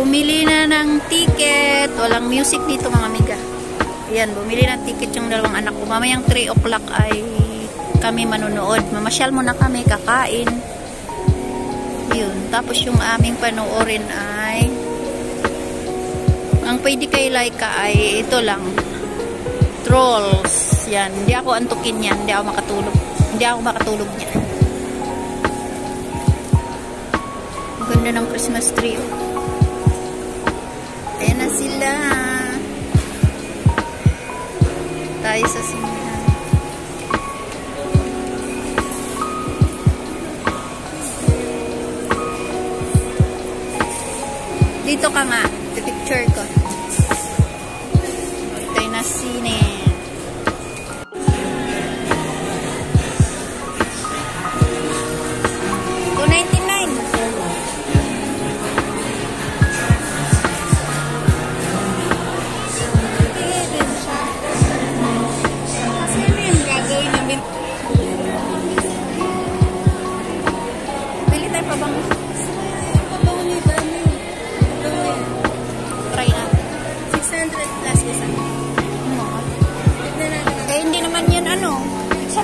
Bumili na ng ticket. Walang music dito mga amiga. Ayan, bumili ng ticket yung dalawang anak ko. Mamayang 3 o'clock ay kami manunood. Mamasyal muna kami, kakain. Yun. Tapos yung aming panoorin ay ang pwede kay Laika ay ito lang. Trolls. Yan. Hindi ako antukin yan. Hindi ako makatulog. Hindi ako makatulog niya. Ang ganda ng Christmas tree. Ayan na sila. Tayo sa sinihan. Dito ka nga. Picture ko. Tayo na sinihan.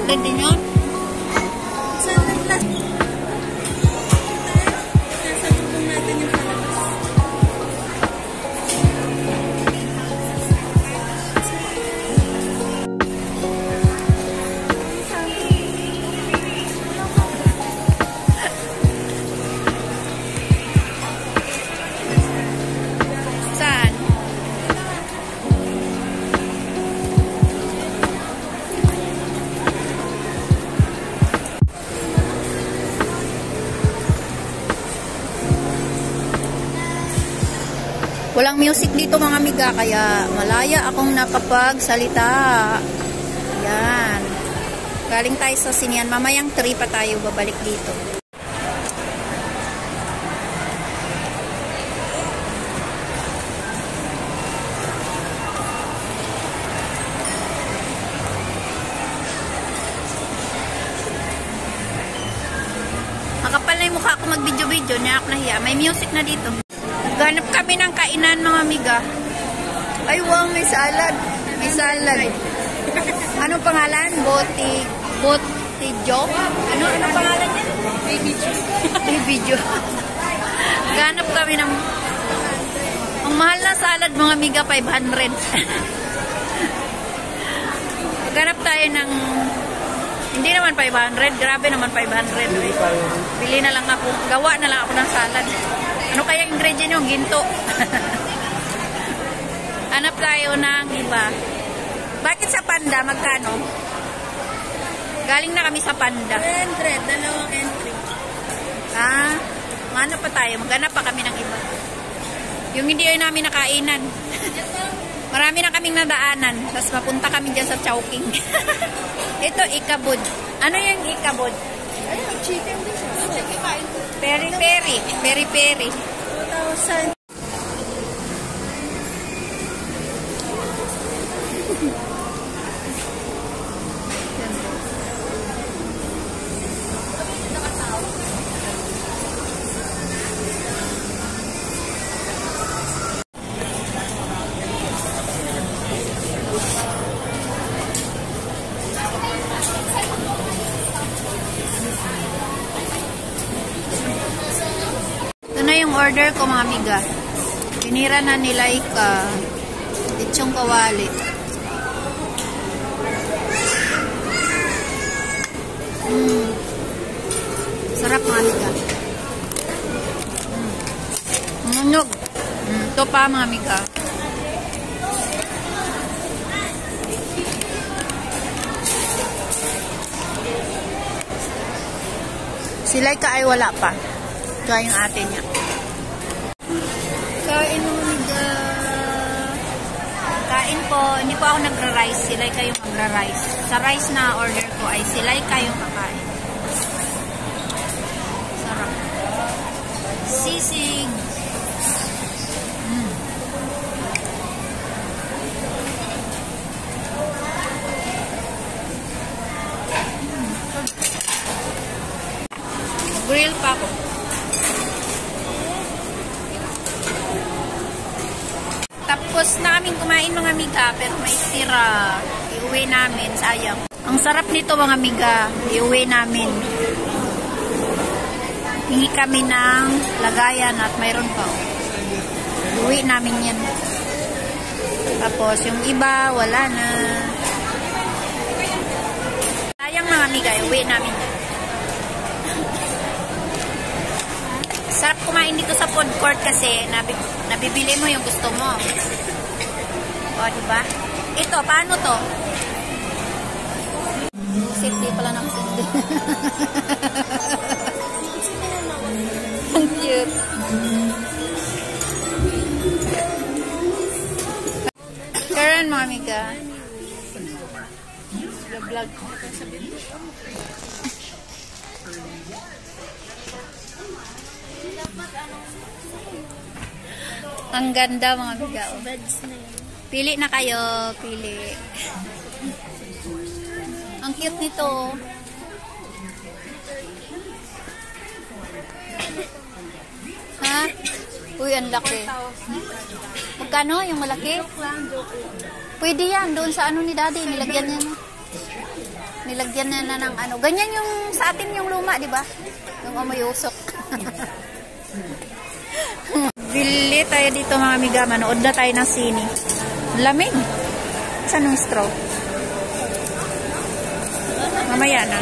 Din yun? Walang music dito mga amiga, kaya malaya akong nakapagsalita. Yan. Galing tayo sa sinihan. Mamayang 3 pa tayo babalik dito. Makapal na yung mukha ako mag-video-video. Niya ako nahiya. May music na dito. Ganap kami ng kainan mga amiga. Ay wow, may salad. May salad. Anong pangalan? Botijo? Ano pangalan niya? Baby Jo. Ganap kami ng ang mahal na salad mga amiga, 500. Ganap tayo ng hindi naman 500. Grabe naman 500. Bili na lang ako. Gawa na lang ako ng salad. Ano kaya ingredient yung ginto? Hanap tayo ng iba. Bakit sa Panda? Magkano? Galing na kami sa Panda. 100, dalawang entry. Ah, hanap pa tayo. Maghanap pa kami ng iba. Yung hindi yun namin nakainan. Marami na kaming nadaanan. Tapos mapunta kami dyan sa Chowking. Ito, ikabod. Ano yung ikabod? Ayun, chicken din. Chicken kain. Peri-peri. Peri-peri. 2,000. Order ko mga amiga. Pinira na ni Laika. Lechong kawali. Sarap mga amiga. Munog. Ito pa mga amiga. Si Laika ay wala pa. Ito yung ate niya. Kain mo amiga. Kain po. Hindi po ako nagra-rice. Silay kayong magra-rice. Sa rice na order ko ay silay kayong kakain. Sarap. Sisig. Grill pa ako. Tapos namin kumain mga amiga, pero may tira. Iuwi namin, sayang. Ang sarap nito mga amiga, iuwi namin. Hingi kami ng lagayan at mayroon pa. Iuwi namin yan. Tapos yung iba, wala na. Sayang mga amiga, iuwi namin yan. Sarap kumain dito sa food court kasi nabibili mo yung gusto mo. O, diba? Ito, paano to? Safety pala ng safety. Ang cute. Karan mga amiga. Vlog. Ang ganda mga amiga. Pili na kayo. Pili. Ang cute nito. Ha? Uy, ang laki. Magkano yung malaki? Pwede yan. Doon sa ano ni daddy. Nilagyan niya na. Nilagyan niya na ng ano. Ganyan yung sa atin yung luma, di ba? Yung amoy usok. Bili tayo dito mga amiga. Manood na tayo ng sine. Lamig. Saan yung straw? Mamaya na.